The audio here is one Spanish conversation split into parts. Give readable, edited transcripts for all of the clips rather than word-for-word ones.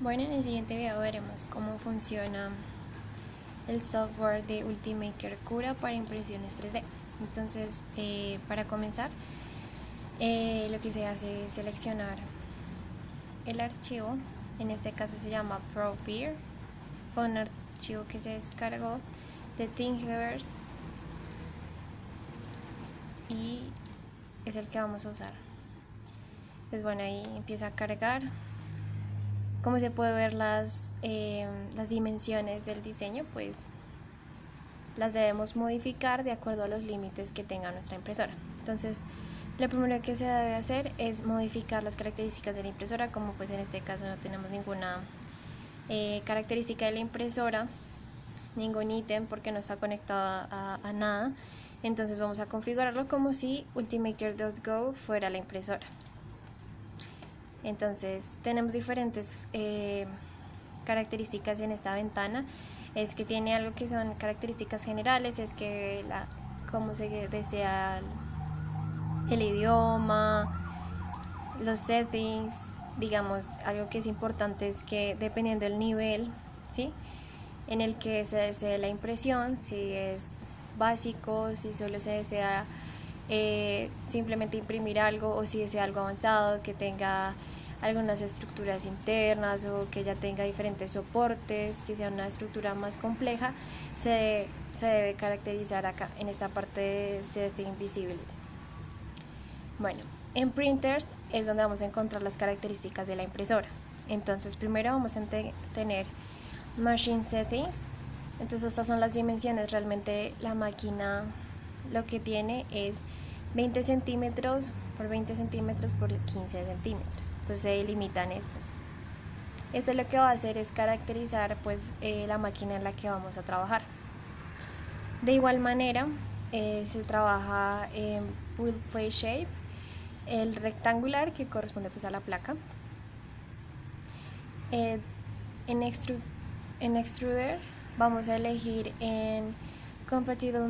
Bueno, en el siguiente video veremos cómo funciona el software de Ultimaker Cura para impresiones 3D. Entonces, para comenzar, lo que se hace es seleccionar el archivo. En este caso se llama ProPeer. Fue un archivo que se descargó de Thingiverse y es el que vamos a usar. Pues bueno, ahí empieza a cargar. Como se puede ver las dimensiones del diseño, pues las debemos modificar de acuerdo a los límites que tenga nuestra impresora. Entonces, lo primero que se debe hacer es modificar las características de la impresora. Como pues en este caso no tenemos ninguna característica de la impresora, ningún ítem porque no está conectado a nada. Entonces vamos a configurarlo como si Ultimaker 2 Go fuera la impresora. Entonces tenemos diferentes características en esta ventana. Es que tiene algo que son características generales, es que cómo se desea el idioma, los settings. Digamos, algo que es importante es que dependiendo del nivel, ¿sí?, en el que se desee la impresión, si es básico, si solo se desea simplemente imprimir algo, o si desea algo avanzado que tenga algunas estructuras internas o que ya tenga diferentes soportes, que sea una estructura más compleja, se debe caracterizar acá en esta parte de Setting Visibility. Bueno, en Printers es donde vamos a encontrar las características de la impresora. Entonces primero vamos a tener Machine Settings. Entonces estas son las dimensiones. Realmente la máquina lo que tiene es 20 centímetros por 20 centímetros por 15 centímetros. Entonces se delimitan estas. Esto lo que va a hacer es caracterizar pues la máquina en la que vamos a trabajar. De igual manera se trabaja en Build Plate Shape, el rectangular que corresponde pues a la placa. En Extruder vamos a elegir en Compatible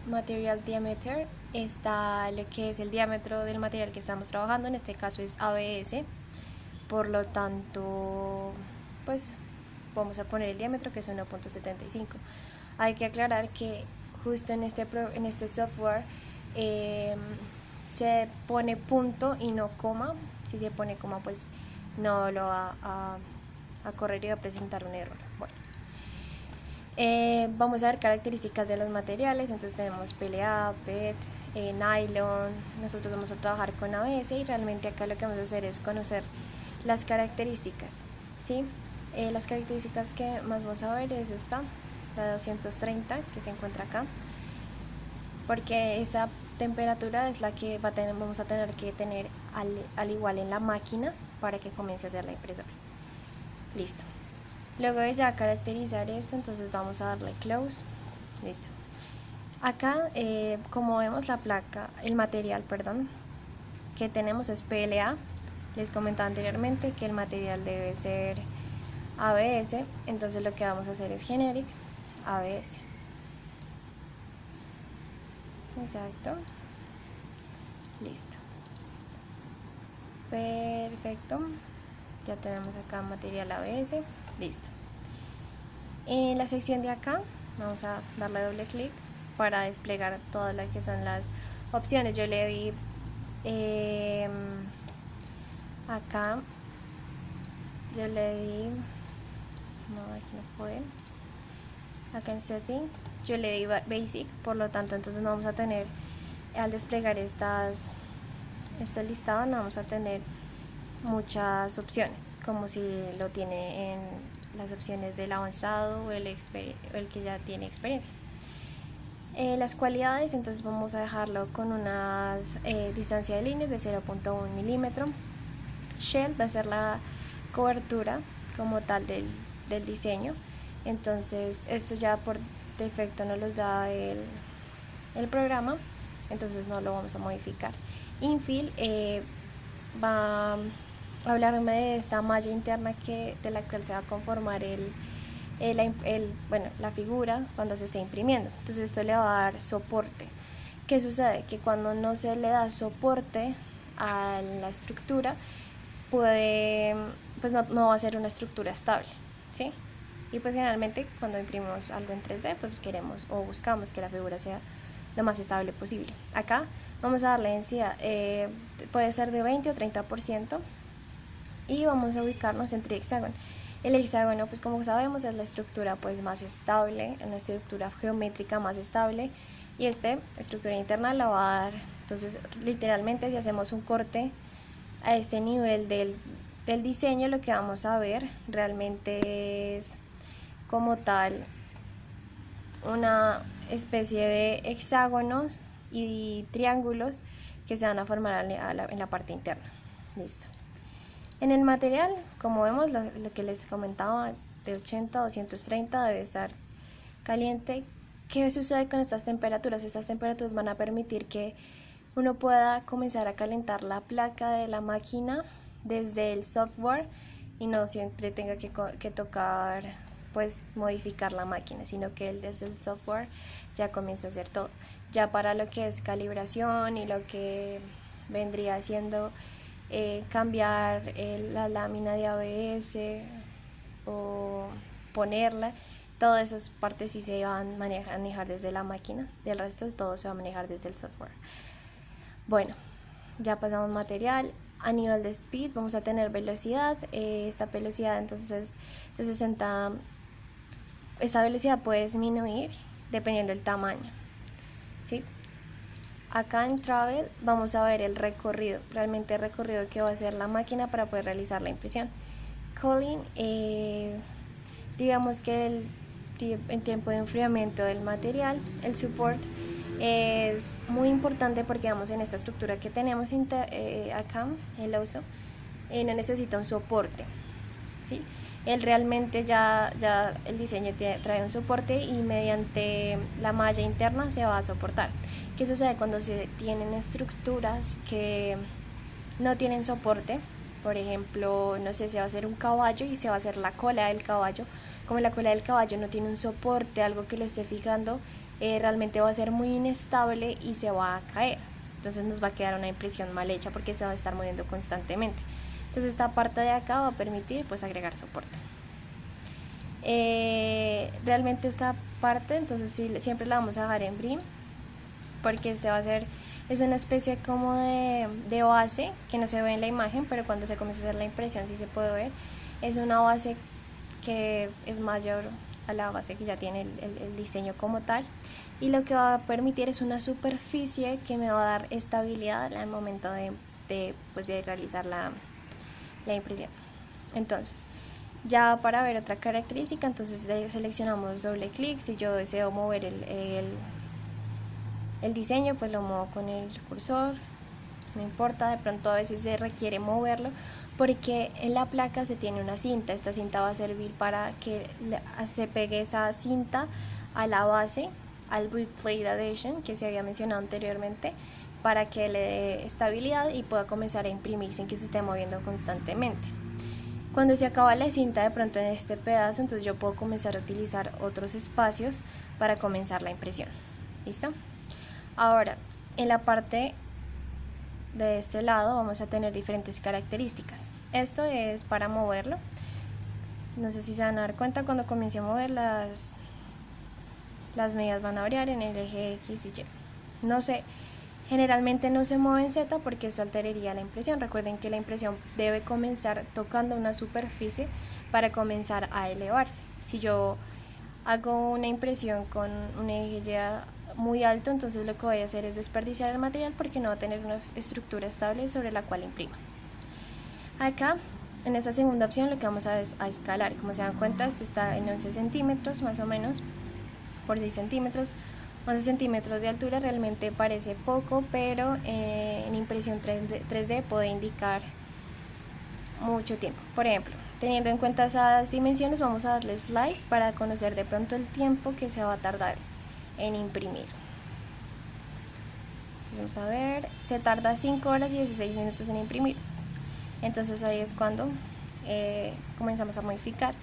Material Diameter, está lo que es el diámetro del material que estamos trabajando. En este caso es ABS, por lo tanto pues vamos a poner el diámetro, que es 1.75. Hay que aclarar que justo en este software se pone punto y no coma. Si se pone coma pues no lo va a correr y va a presentar un error. Bueno, vamos a ver características de los materiales. Entonces tenemos PLA, PET, nylon. Nosotros vamos a trabajar con ABS y realmente acá lo que vamos a hacer es conocer las características, ¿sí? Las características que más vamos a ver es esta, la 230, que se encuentra acá, porque esa temperatura es la que vamos a tener que tener al igual en la máquina para que comience a hacer la impresora. Listo. Luego de ya caracterizar esto, entonces vamos a darle close. Listo. Acá, como vemos, el material, que tenemos es PLA. Les comentaba anteriormente que el material debe ser ABS. Entonces lo que vamos a hacer es Generic ABS. Exacto. Listo. Perfecto. Ya tenemos acá material ABS. Listo. En la sección de acá vamos a darle doble clic para desplegar todas las que son las opciones. Yo le di acá, yo le di, no, aquí no puede, acá en Settings yo le di Basic, por lo tanto entonces no vamos a tener, al desplegar este listado, no vamos a tener muchas opciones como si lo tiene en las opciones del avanzado o el que ya tiene experiencia. Las cualidades, entonces vamos a dejarlo con una distancia de líneas de 0.1 milímetro. Shell va a ser la cobertura como tal del diseño. Entonces esto ya por defecto nos lo da el programa, entonces no lo vamos a modificar. Infill va a hablarme de esta malla interna de la cual se va a conformar la figura cuando se esté imprimiendo. Entonces esto le va a dar soporte. ¿Qué sucede? Que cuando no se le da soporte a la estructura, puede pues no va a ser una estructura estable, ¿sí? Y pues generalmente cuando imprimimos algo en 3D, pues queremos o buscamos que la figura sea lo más estable posible. Acá vamos a darle densidad, puede ser de 20 o 30%, y vamos a ubicarnos entre hexágono. El hexágono, pues como sabemos, es la estructura pues más estable, una estructura geométrica más estable, y estructura interna la va a dar. Entonces literalmente si hacemos un corte a este nivel del diseño, lo que vamos a ver realmente es como tal una especie de hexágonos y triángulos que se van a formar en la parte interna. Listo. En el material, como vemos, lo que les comentaba, de 80 a 230 debe estar caliente. ¿Qué sucede con estas temperaturas? Estas temperaturas van a permitir que uno pueda comenzar a calentar la placa de la máquina desde el software y no siempre tenga que tocar, pues modificar la máquina, sino que él desde el software ya comienza a hacer todo. Ya para lo que es calibración y lo que vendría siendo cambiar la lámina de ABS o ponerla, todas esas partes sí se van a manejar desde la máquina, del resto todo se va a manejar desde el software. Bueno, ya pasamos material. A nivel de speed vamos a tener velocidad, esta velocidad entonces de 60, esta velocidad puede disminuir dependiendo del tamaño, ¿sí? Acá en Travel vamos a ver el recorrido, realmente el recorrido que va a hacer la máquina para poder realizar la impresión. Cooling es, digamos que el tiempo de enfriamiento del material. El support es muy importante porque vamos en esta estructura que tenemos acá, el uso, no necesita un soporte, ¿sí? Él realmente ya el diseño trae un soporte y mediante la malla interna se va a soportar. ¿Qué sucede cuando se tienen estructuras que no tienen soporte? Por ejemplo, no sé, se va a hacer un caballo y se va a hacer la cola del caballo. Como la cola del caballo no tiene un soporte, algo que lo esté fijando, realmente va a ser muy inestable y se va a caer. Entonces nos va a quedar una impresión mal hecha porque se va a estar moviendo constantemente. Entonces esta parte de acá va a permitir pues agregar soporte. Realmente esta parte entonces sí, siempre la vamos a dejar en brim, porque va a ser, es una especie como de base que no se ve en la imagen, pero cuando se comienza a hacer la impresión sí se puede ver. Es una base que es mayor a la base que ya tiene el diseño como tal, y lo que va a permitir es una superficie que me va a dar estabilidad al momento de realizar la impresión. Entonces ya para ver otra característica, entonces seleccionamos doble clic. Si yo deseo mover el diseño, pues lo muevo con el cursor, no importa. De pronto a veces se requiere moverlo porque en la placa se tiene una cinta. Esta cinta va a servir para que se pegue esa cinta a la base, al Brickplate Adhesion que se había mencionado anteriormente, para que le dé estabilidad y pueda comenzar a imprimir sin que se esté moviendo constantemente. Cuando se acaba la cinta de pronto en este pedazo, entonces yo puedo comenzar a utilizar otros espacios para comenzar la impresión. ¿Listo? Ahora, en la parte de este lado vamos a tener diferentes características. Esto es para moverlo. No sé si se van a dar cuenta, cuando comience a mover las medidas van a variar en el eje X y Y. No sé, generalmente no se mueve en Z porque eso alteraría la impresión. Recuerden que la impresión debe comenzar tocando una superficie para comenzar a elevarse. Si yo hago una impresión con un eje Y muy alto, entonces lo que voy a hacer es desperdiciar el material porque no va a tener una estructura estable sobre la cual imprima. Acá en esta segunda opción lo que vamos a escalar. Como se dan cuenta, este está en 11 centímetros más o menos por 6 centímetros. 11 centímetros de altura realmente parece poco, pero en impresión 3D puede indicar mucho tiempo. Por ejemplo, teniendo en cuenta esas dimensiones, vamos a darle slice para conocer de pronto el tiempo que se va a tardar en imprimir. Vamos a ver, se tarda 5 horas y 16 minutos en imprimir. Entonces ahí es cuando comenzamos a modificar.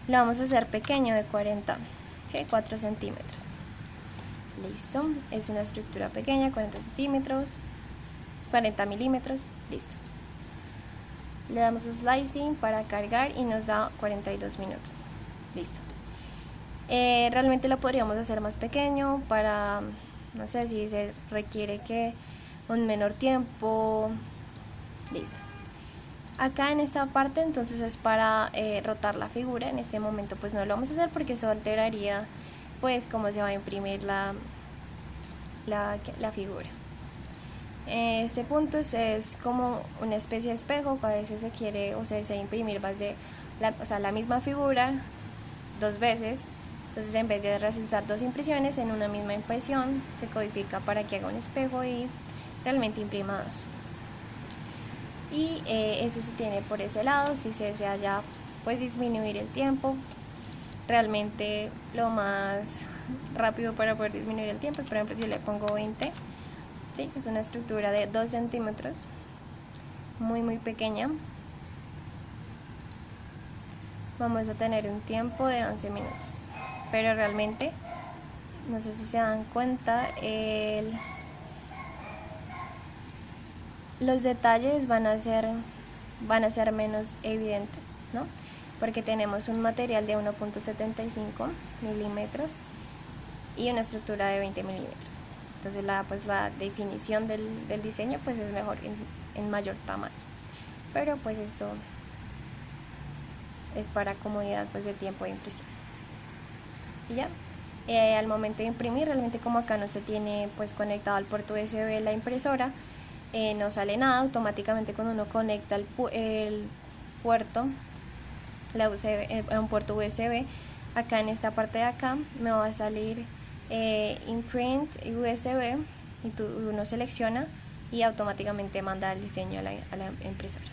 Lo vamos a hacer pequeño, de 4 centímetros. Listo, es una estructura pequeña, 40 centímetros, 40 milímetros, listo. le damos slicing para cargar y nos da 42 minutos. Listo. Realmente lo podríamos hacer más pequeño para, no sé, si se requiere que un menor tiempo. Listo. Acá en esta parte entonces es para rotar la figura. En este momento pues no lo vamos a hacer porque eso alteraría pues cómo se va a imprimir la figura. Este punto es como una especie de espejo que a veces se quiere o se desea imprimir más de la misma figura 2 veces. Entonces en vez de realizar 2 impresiones en una misma impresión, se codifica para que haga un espejo y realmente imprima 2. Y eso se tiene por ese lado. Si se desea ya pues disminuir el tiempo, realmente lo más rápido para poder disminuir el tiempo es, por ejemplo, si yo le pongo 20, ¿sí? Es una estructura de 2 centímetros, muy pequeña. Vamos a tener un tiempo de 11 minutos, pero realmente, no sé si se dan cuenta, los detalles van a ser menos evidentes, ¿no? Porque tenemos un material de 1.75 milímetros y una estructura de 20 milímetros. Entonces la definición del diseño pues es mejor en mayor tamaño. Pero pues esto es para comodidad pues de tiempo de impresión. Y ya, al momento de imprimir, realmente como acá no se tiene pues conectado al puerto USB la impresora, no sale nada. Automáticamente cuando uno conecta el puerto, a un puerto USB, acá en esta parte de acá me va a salir Imprint USB y uno selecciona y automáticamente manda el diseño a la impresora.